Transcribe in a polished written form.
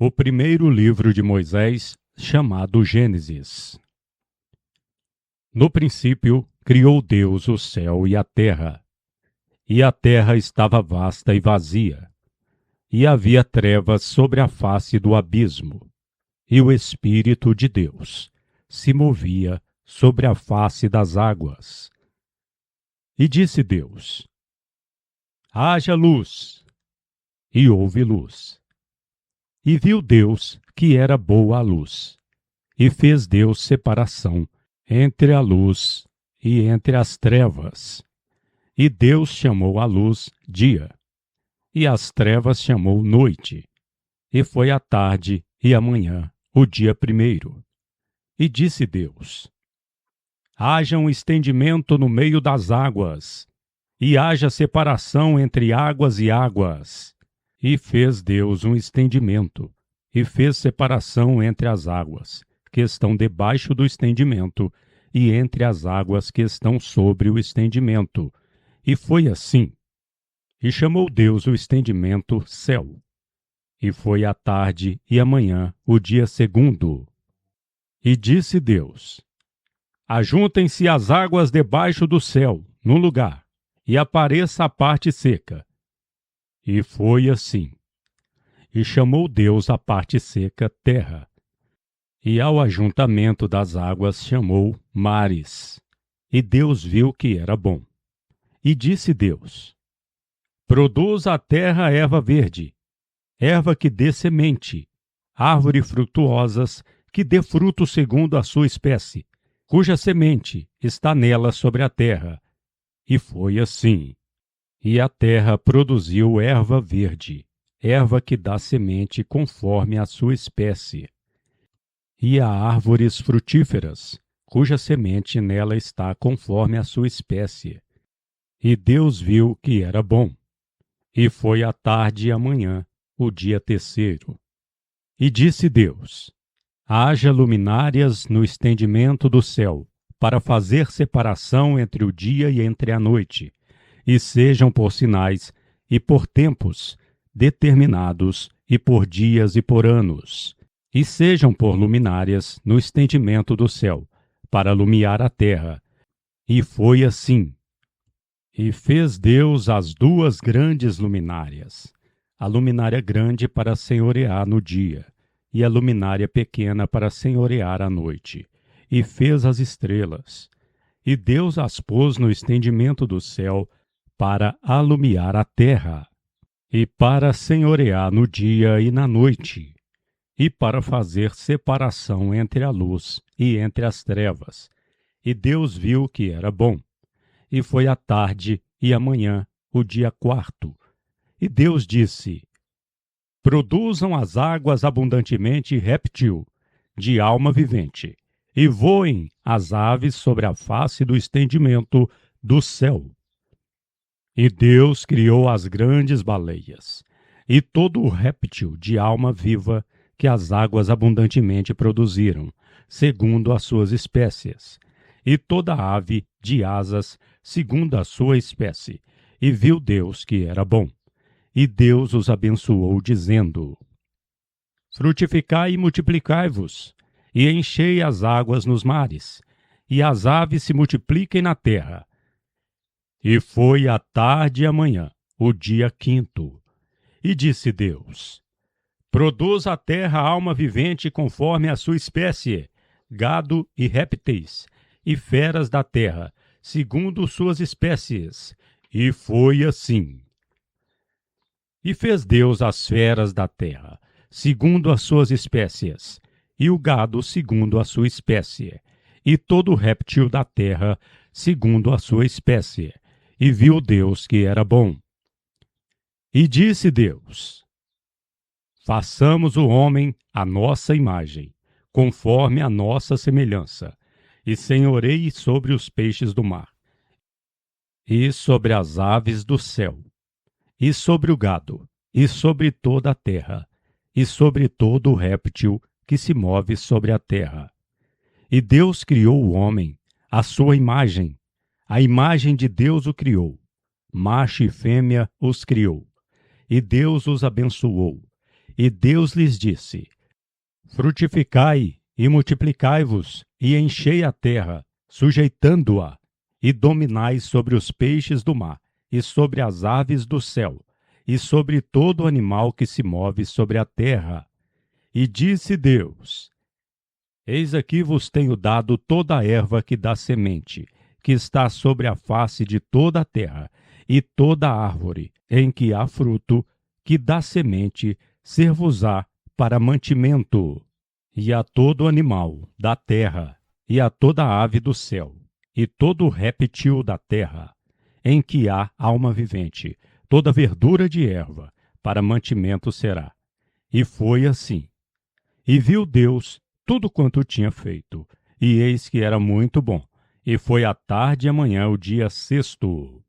O primeiro livro de Moisés, chamado Gênesis. No princípio, criou Deus o céu e a terra. E a terra estava vasta e vazia, e havia trevas sobre a face do abismo, e o Espírito de Deus se movia sobre a face das águas. E disse Deus: haja luz, e houve luz. E viu Deus que era boa a luz, e fez Deus separação entre a luz e entre as trevas. E Deus chamou a luz dia, e as trevas chamou noite. E foi a tarde e a manhã, o dia primeiro. E disse Deus: haja um estendimento no meio das águas, e haja separação entre águas e águas. E fez Deus um estendimento, e fez separação entre as águas, que estão debaixo do estendimento, e entre as águas que estão sobre o estendimento. E foi assim. E chamou Deus o estendimento céu. E foi a tarde e a manhã, o dia segundo. E disse Deus: ajuntem-se as águas debaixo do céu, num lugar, e apareça a parte seca. E foi assim. E chamou Deus a parte seca terra, e ao ajuntamento das águas chamou mares. E Deus viu que era bom. E disse Deus: produza a terra erva verde, erva que dê semente, árvore frutuosas, que dê fruto segundo a sua espécie, cuja semente está nela sobre a terra. E foi assim. E a terra produziu erva verde, erva que dá semente conforme a sua espécie. E há árvores frutíferas, cuja semente nela está conforme a sua espécie. E Deus viu que era bom. E foi a tarde e a manhã, o dia terceiro. E disse Deus: haja luminárias no estendimento do céu, para fazer separação entre o dia e entre a noite, e sejam por sinais e por tempos determinados, e por dias e por anos, e sejam por luminárias no estendimento do céu, para alumiar a terra. E foi assim. E fez Deus as duas grandes luminárias, a luminária grande para senhorear no dia, e a luminária pequena para senhorear à noite, e fez as estrelas. E Deus as pôs no estendimento do céu para alumiar a terra, e para senhorear no dia e na noite, e para fazer separação entre a luz e entre as trevas. E Deus viu que era bom. E foi a tarde e a manhã, o dia quarto. E Deus disse: produzam as águas abundantemente réptil, de alma vivente, e voem as aves sobre a face do estendimento do céu. E Deus criou as grandes baleias, e todo o réptil de alma viva que as águas abundantemente produziram, segundo as suas espécies, e toda ave de asas, segundo a sua espécie. E viu Deus que era bom. E Deus os abençoou, dizendo: frutificai e multiplicai-vos, e enchei as águas nos mares, e as aves se multipliquem na terra. E foi a tarde e a manhã, o dia quinto. E disse Deus: produz a terra alma vivente conforme a sua espécie, gado e répteis, e feras da terra, segundo suas espécies. E foi assim. E fez Deus as feras da terra, segundo as suas espécies, e o gado segundo a sua espécie, e todo réptil da terra segundo a sua espécie. E viu Deus que era bom. E disse Deus: façamos o homem à nossa imagem, conforme a nossa semelhança, e senhoreie sobre os peixes do mar, e sobre as aves do céu, e sobre o gado, e sobre toda a terra, e sobre todo o réptil que se move sobre a terra. E Deus criou o homem, à sua imagem. A imagem de Deus o criou. Macho e fêmea os criou. E Deus os abençoou. E Deus lhes disse: frutificai e multiplicai-vos, e enchei a terra, sujeitando-a, e dominai sobre os peixes do mar, e sobre as aves do céu, e sobre todo animal que se move sobre a terra. E disse Deus: eis aqui vos tenho dado toda a erva que dá semente, que está sobre a face de toda a terra, e toda árvore em que há fruto, que dá semente, ser-vos-á para mantimento. E a todo animal da terra, e a toda ave do céu, e todo réptil da terra, em que há alma vivente, toda verdura de erva, para mantimento será. E foi assim. E viu Deus tudo quanto tinha feito, e eis que era muito bom. E foi a tarde e amanhã o dia sexto.